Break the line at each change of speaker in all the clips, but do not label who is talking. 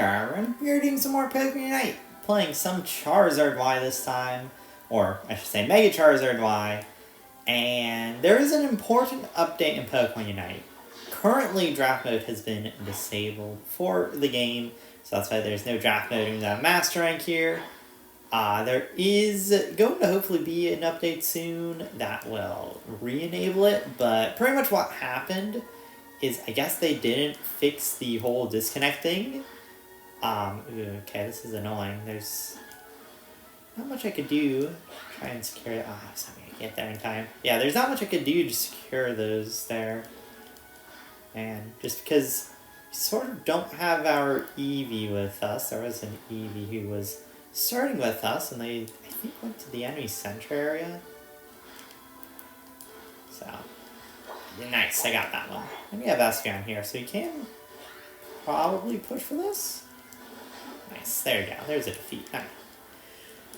there, everyone. We are doing some more Pokemon Unite. Playing some Charizard-Y this time. Or, I should say, Mega Charizard-Y. And there is an important update in Pokemon Unite. Currently, draft mode has been disabled for the game. So that's why there's no draft mode in the Master Rank here. There is going to hopefully be an update soon that will re-enable it. But pretty much what happened is I guess they didn't fix the whole disconnect thing. Okay, this is annoying. There's not much I could do. Try and secure it. I was not going to get there in time. Yeah, there's not much I could do to secure those there. And just because we sort of don't have our Eevee with us. There was an Eevee who was starting with us, and they, I think, went to the enemy center area. So, nice, I got that one. And we have Espeon here, so we can probably push for this. Nice, there you go, there's a defeat. Right.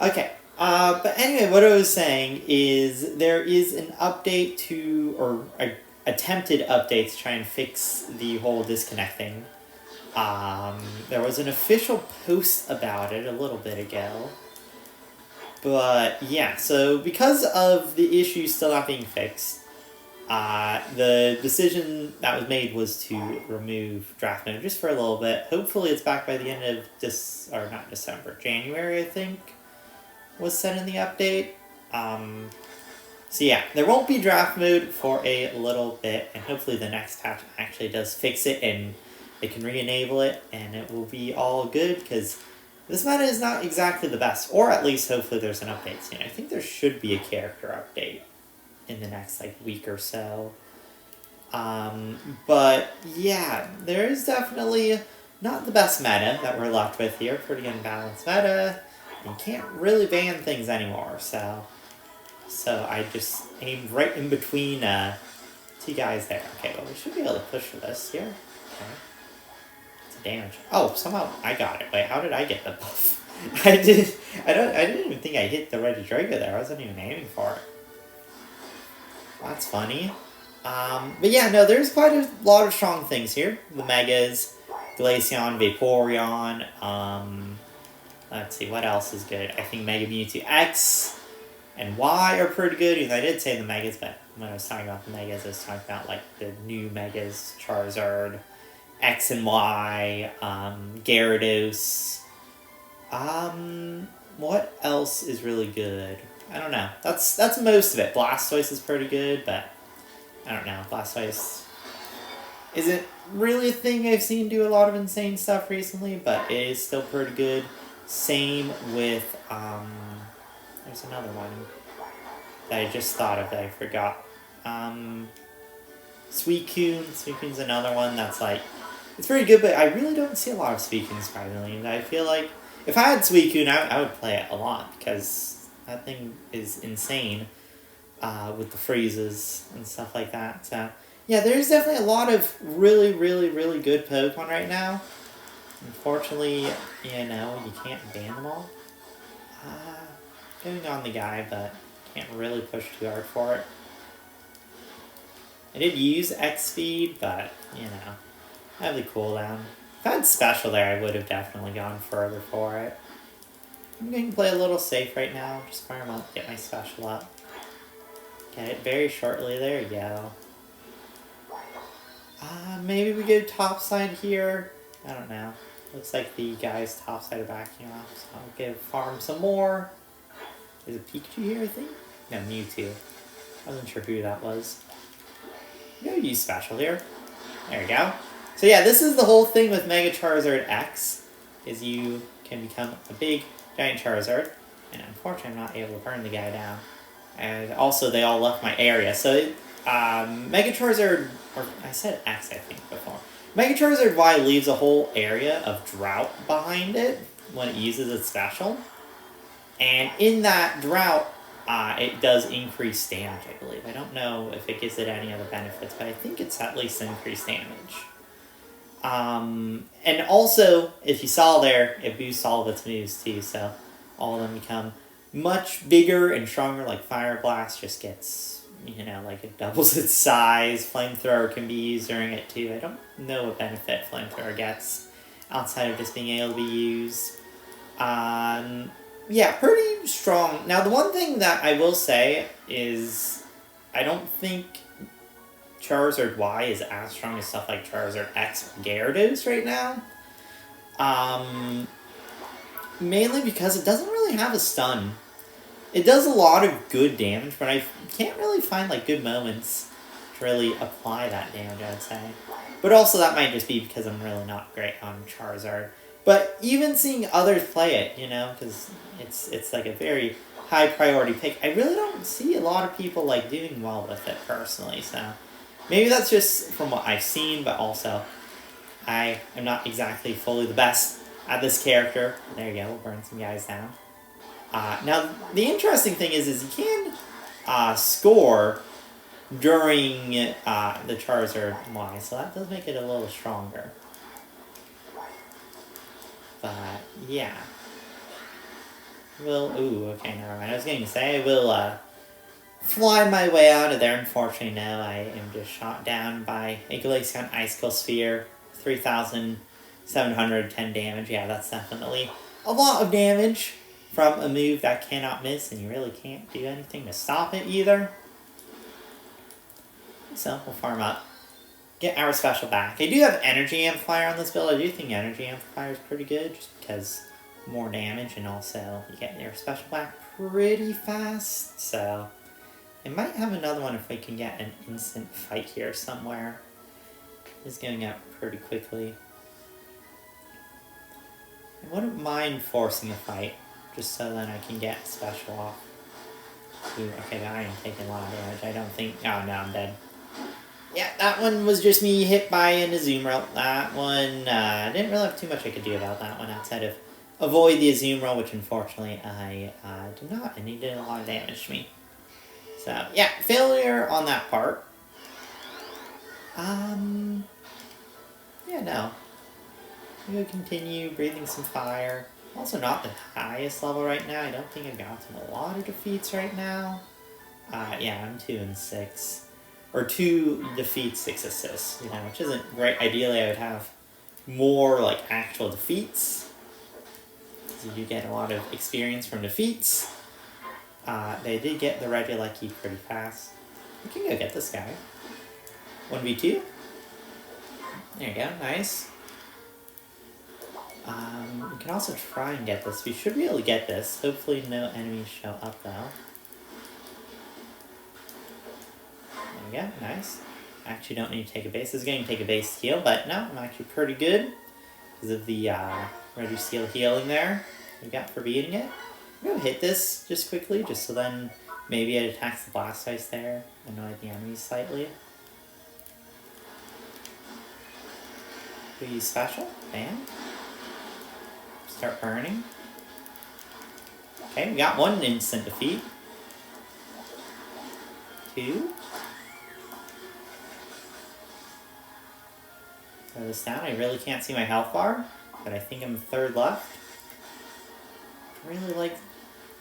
Okay, but anyway, what I was saying is there is an update to, or an attempted update to try and fix the whole disconnecting. There was an official post about it a little bit ago. But yeah, so because of the issue still not being fixed, the decision that was made was to remove draft mode just for a little bit. Hopefully it's back by the end of not December, January I think was set in the update. So yeah, there won't be draft mode for a little bit, and hopefully the next patch actually does fix it and they can re-enable it and it will be all good, because this meta is not exactly the best, or at least hopefully there's an update soon. I think there should be a character update in the next week or so. But yeah, there is definitely not the best meta that we're left with here. Pretty unbalanced meta. You can't really ban things anymore, so I just aimed right in between two guys there. Okay, well we should be able to push for this here. Okay. It's a damage. Oh, somehow I got it. Wait, how did I get the buff? I didn't even think I hit the Regidrago there. I wasn't even aiming for it. That's funny. But yeah, no, there's quite a lot of strong things here. The Megas, Glaceon, Vaporeon, let's see, what else is good? I think Mega Mewtwo X and Y are pretty good. Even though I did say the Megas, but when I was talking about the Megas, I was talking about the new Megas, Charizard, X and Y, Gyarados. What else is really good? I don't know. That's most of it. Blastoise is pretty good, but I don't know. Blastoise isn't really a thing I've seen do a lot of insane stuff recently, but it is still pretty good. Same with, there's another one that I just thought of that I forgot. Suicune. Suicune's another one that's it's pretty good, but I really don't see a lot of Suicunes privately, and I feel like if I had Suicune, I would play it a lot, because that thing is insane with the freezes and stuff like that. So, yeah, there's definitely a lot of really, really, really good Pokemon right now. Unfortunately, you can't ban them all. Going on the guy, but can't really push too hard for it. I did use X-Speed, but, I have the cooldown. If I had Special there, I would have definitely gone further for it. I'm going to play a little safe right now. Just fire him up, get my Special up. Get it very shortly. There you go. Maybe we go topside here. I don't know. Looks like the guys topside are backing off, so I'll go farm some more. Is it Pikachu here, I think? No, Mewtwo. I wasn't sure who that was. I'm going to use Special here. There we go. So yeah, this is the whole thing with Mega Charizard X, is you can become a big giant Charizard, and unfortunately I'm not able to burn the guy down. And also they all left my area, so Mega Charizard, or I said X I think before, Mega Charizard-Y leaves a whole area of drought behind it when it uses its special, and in that drought it does increase damage, I believe. I don't know if it gives it any other benefits, but I think it's at least increased damage. And also, if you saw there, it boosts all of its moves too, so all of them become much bigger and stronger. Like Fire Blast just gets, it doubles its size. Flamethrower can be used during it too. I don't know what benefit Flamethrower gets outside of just being able to be used. Yeah, pretty strong. Now, the one thing that I will say is I don't think Charizard-Y is as strong as stuff like Charizard-X or Gyarados right now. Mainly because it doesn't really have a stun. It does a lot of good damage, but I can't really find like good moments to really apply that damage, I'd say. But also that might just be because I'm really not great on Charizard. But even seeing others play it, you know, because it's like a very high priority pick, I really don't see a lot of people like doing well with it personally, so maybe that's just from what I've seen, but also I am not exactly fully the best at this character. There you go, we'll burn some guys down. Now, the interesting thing is you can score during the Charizard-Y, so that does make it a little stronger. But, yeah. Ooh, okay, never mind. I was going to say, I will fly my way out of there. Unfortunately, no, I am just shot down by a Glaceon Icicle Sphere. 3,710 damage. Yeah, that's definitely a lot of damage from a move that cannot miss, and you really can't do anything to stop it either. So, we'll farm up. Get our special back. I do have Energy Amplifier on this build. I do think Energy Amplifier is pretty good, just because more damage, and also you get your special back pretty fast. So, I might have another one if we can get an instant fight here somewhere. It's going up pretty quickly. I wouldn't mind forcing a fight, just so then I can get special off. Ooh, okay, I am taking a lot of damage. I don't think... Oh, no, I'm dead. Yeah, that one was just me hit by an Azumarill. That one, I didn't really have too much I could do about that one outside of avoid the Azumarill, which unfortunately I did not, and he did a lot of damage to me. So, yeah, failure on that part. Yeah, no. I'm going to continue breathing some fire. Also not the highest level right now. I don't think I've gotten a lot of defeats right now. Yeah, I'm 2 and 6. Or 2 defeats, 6 assists, you know, which isn't great. Ideally, I would have more, like, actual defeats. So you get a lot of experience from defeats. They did get the Regieleki pretty fast. We can go get this guy. 1v2. There you go, nice. We can also try and get this. We should be able to get this. Hopefully no enemies show up, though. There we go, nice. Actually don't need to take a base. This is going to take a base heal, but no, I'm actually pretty good because of the Registeel healing there we got for beating it. I'm going to hit this just quickly, just so then maybe it attacks the Blastoise there, annoy the enemies slightly. We use special, bam. Start burning. Okay, we got 1 instant defeat. 2. Throw this down. I really can't see my health bar, but I think I'm 3rd left. Really like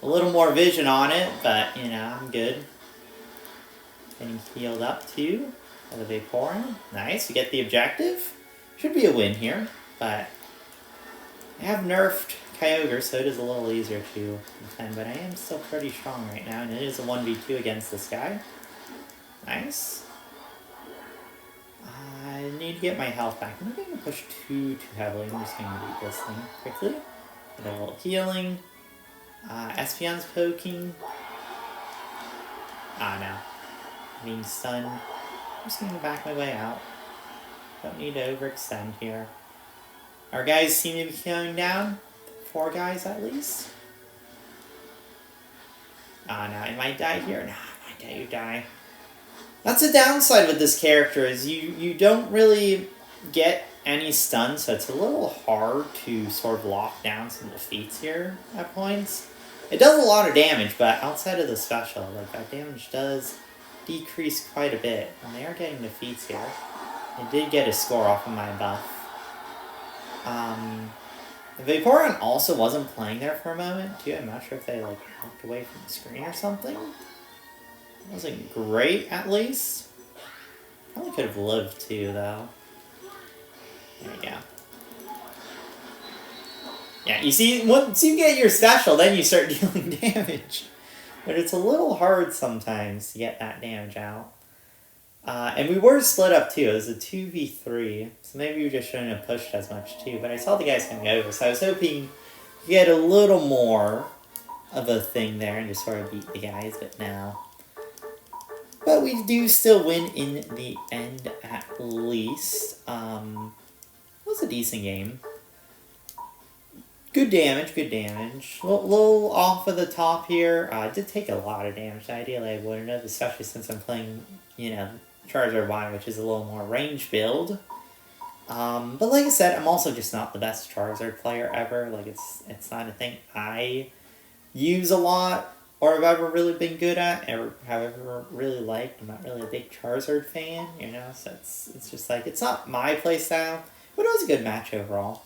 a little more vision on it, but you know, I'm good. Getting healed up too. By the Vaporeon. Nice, we get the objective. Should be a win here, but I have nerfed Kyogre, so it is a little easier to defend, but I am still pretty strong right now, and it is a 1v2 against this guy. Nice. I need to get my health back. I'm not going to push too heavily. I'm just going to beat this thing quickly. Get a little healing. Espeon's poking. No. Being stunned. I'm just going to back my way out. Don't need to overextend here. Our guys seem to be going down. 4 guys at least. No, I might die here. No, I might die, you die. That's a downside with this character, is you don't really get any stun, so it's a little hard to sort of lock down some defeats here at points. It does a lot of damage, but outside of the special, like, that damage does decrease quite a bit. And they are getting defeats here. They did get a score off of my buff. The Vaporeon also wasn't playing there for a moment, too. I'm not sure if they, like, walked away from the screen or something. It wasn't great, at least. Probably could have lived, too, though. There we go. Yeah, you see, once you get your special, then you start dealing damage. But it's a little hard sometimes to get that damage out. And we were split up too. It was a 2v3. So maybe we just shouldn't have pushed as much too. But I saw the guys coming over. So I was hoping to get a little more of a thing there and just sort of beat the guys. But no. But we do still win in the end at least. It was a decent game. Good damage, good damage. A little off of the top here. I did take a lot of damage. Ideally, I wouldn't have, especially since I'm playing, you know, Charizard-Y, which is a little more range build. But like I said, I'm also just not the best Charizard player ever. Like, it's not a thing I use a lot or have ever really been good at or have ever really liked. I'm not really a big Charizard fan, you know, so it's just like, it's not my playstyle, but it was a good match overall.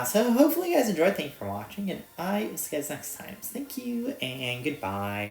So hopefully you guys enjoyed. Thank you for watching, and I will see you guys next time. Thank you, and goodbye.